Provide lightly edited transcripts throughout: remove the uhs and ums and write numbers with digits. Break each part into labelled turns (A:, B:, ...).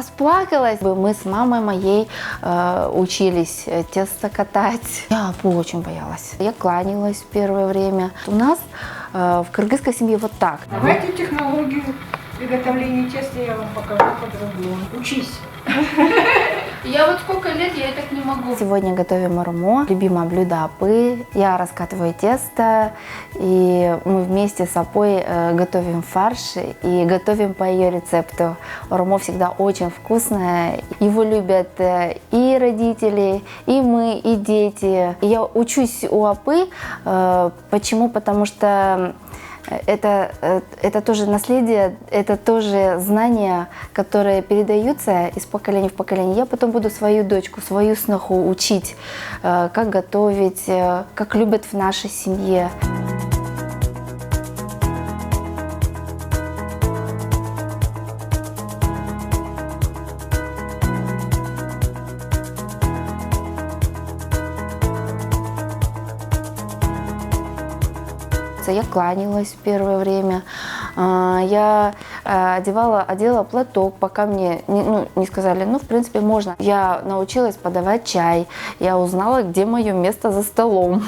A: расплакалась. Мы с мамой моей учились тесто катать. Я апу очень боялась. Я кланялась в первое время. У нас в кыргызской семье вот так.
B: Давайте технологию приготовления теста я вам покажу по-другому. Учись.
C: Я вот сколько лет, я так не могу.
A: Сегодня готовим ормо, любимое блюдо апы. Я раскатываю тесто, и мы вместе с апой готовим фарш и готовим по ее рецепту. Ормо всегда очень вкусное. Его любят и родители, и мы, и дети. Я учусь у апы. Почему? Потому что это тоже наследие, это тоже знания, которые передаются из поколения в поколение. Я потом буду свою дочку, свою сноху учить, как готовить, как любят в нашей семье. Я кланялась в первое время, я одела платок, пока мне не сказали, в принципе, можно. Я научилась подавать чай, я узнала, где мое место за столом.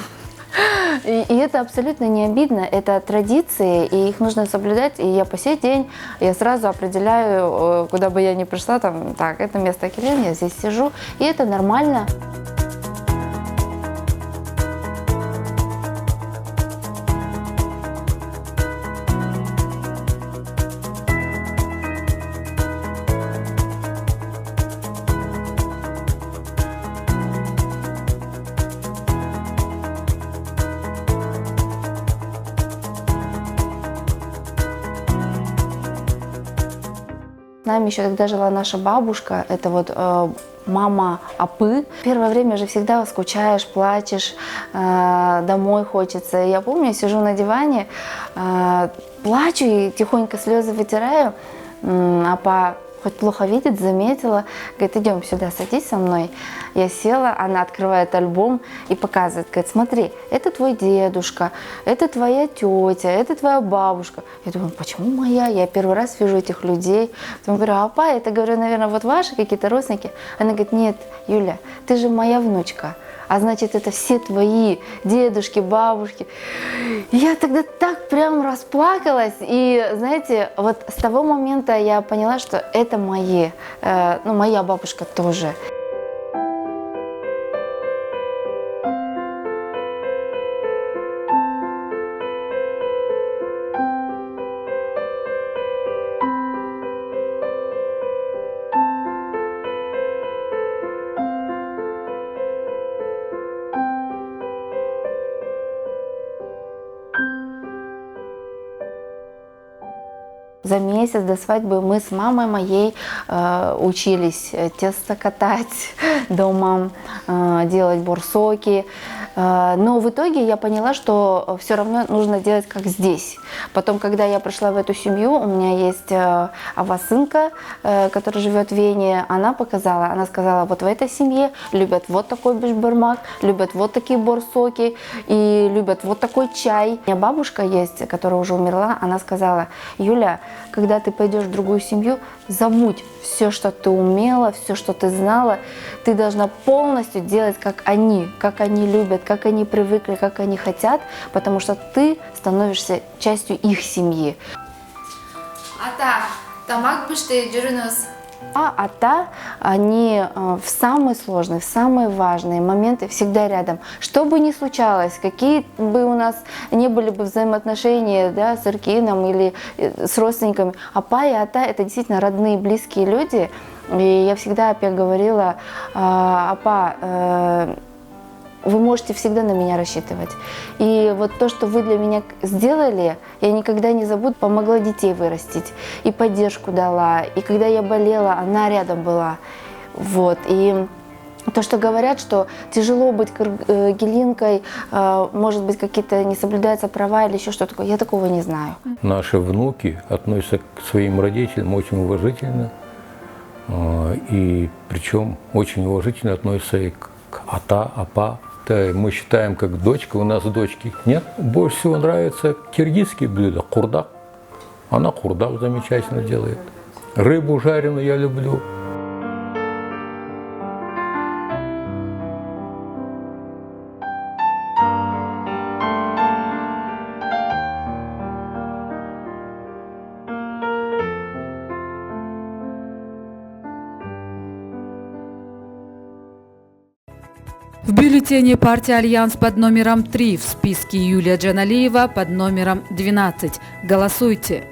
A: И это абсолютно не обидно, это традиции, и их нужно соблюдать. И я по сей день, я сразу определяю, куда бы я ни пришла, так, это место Келен, я здесь сижу, и это нормально. С нами еще тогда жила наша бабушка, это вот мама апы. Первое время же всегда скучаешь, плачешь, домой хочется. Я помню, я сижу на диване, плачу и тихонько слезы вытираю. Апа хоть плохо видит, заметила, говорит, идем сюда, садись со мной. Я села, она открывает альбом и показывает, говорит, смотри, это твой дедушка, это твоя тетя, это твоя бабушка. Я думаю, почему моя? Я первый раз вижу этих людей. Потом говорю, апа, это, говорю, наверное, вот ваши какие-то родственники. Она говорит, нет, Юля, ты же моя внучка. А значит, это все твои дедушки, бабушки. Я тогда так прям расплакалась. И, знаете, вот с того момента я поняла, что это мои, моя бабушка тоже. За месяц до свадьбы мы с мамой моей учились тесто катать дома, делать борсоки. Но в итоге я поняла, что все равно нужно делать как здесь. Потом, когда я пришла в эту семью, у меня есть авасынка, которая живет в Вене, она сказала, вот в этой семье любят вот такой бешбармак, любят вот такие борсоки и любят вот такой чай. У меня бабушка есть, которая уже умерла, она сказала, Юля, когда ты пойдешь в другую семью, забудь все, что ты умела, все, что ты знала. Ты должна полностью делать, как они любят, как они привыкли, как они хотят, потому что ты становишься частью их семьи.
C: Ата, тамак биште жүрүнүз.
A: Ата, они в самые сложные, в самые важные моменты всегда рядом. Что бы ни случалось, какие бы у нас не были бы взаимоотношения, да, с Иркином или с родственниками, апа и ата – это действительно родные, близкие люди. И я всегда опять говорила, апа, вы можете всегда на меня рассчитывать. И вот то, что вы для меня сделали, я никогда не забуду, помогла детей вырастить, и поддержку дала, и когда я болела, она рядом была. Вот. И то, что говорят, что тяжело быть кыргылинкой, может быть, какие-то не соблюдаются права или еще что-то такое, я такого не знаю.
D: Наши внуки относятся к своим родителям очень уважительно, и причем очень уважительно относятся и к ата, апа. Мы считаем, как дочка, у нас дочки нет. Больше всего нравится киргизские блюда, курдак. Она курдак замечательно делает. Рыбу жареную я люблю.
E: В бюллетене партии «Альянс» под номером 3, в списке Юлия Джаналиева под номером 12. Голосуйте.